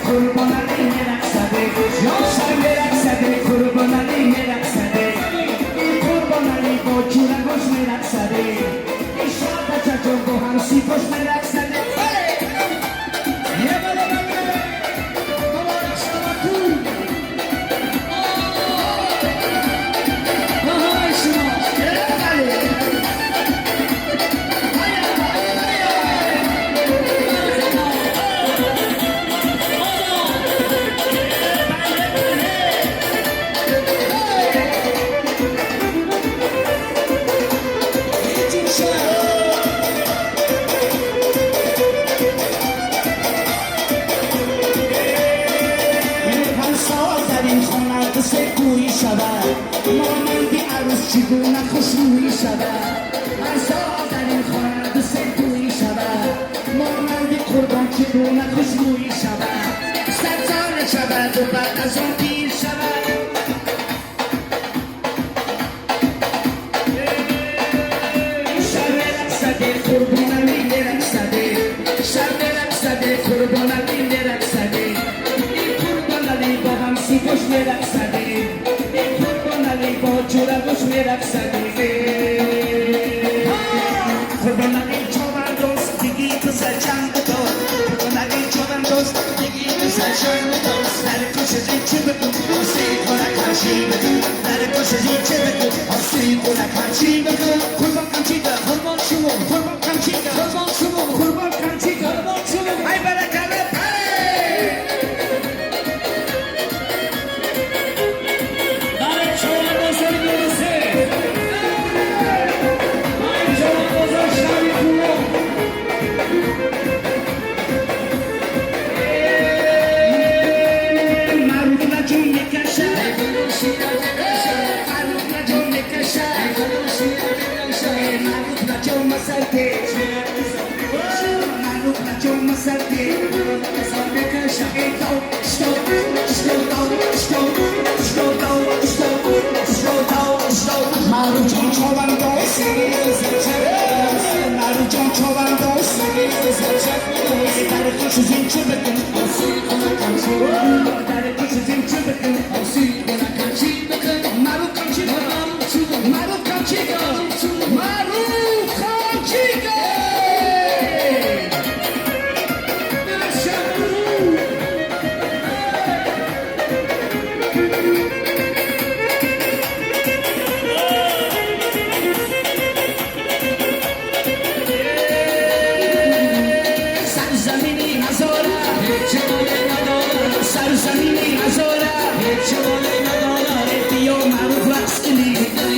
قربان علی رقصده شنگ رقصده قربان علی رقصده قربان علی با جورگوش میرقصده این شب جون با هم سیپاش میرقصده یه بالا بگه مبارک شبتون آهای شما سکوی شود مانندی عروس چگونه خوشرویی شود ارزا در این خانه سکوی شود مانندی قربان چگونه خوشرویی شود سرزانه شود و بعد از آن پیر شود شب رقصده قربان علی رقصده شب رقصده قربان علی رقصده این قربان علی با هم سیپاش میرقصده این قربان علی با جورگوش میرقصده قربان علی چوبان دوست دیگی تو سرچنگ دار قربان علی چوبان دوست دیگی تو سرچنگ دار در کشش چه بگو آسی کنک هرچی بگو در کشش چه بگو آسی کنک هرچی بگو قربان کمچی ده قربان شما قربان کمچی ده قربان شما قربان کمچی ده قربان شما ای برکله Çizim çöpekten, asıl kana karşı. Çizim çöpekten.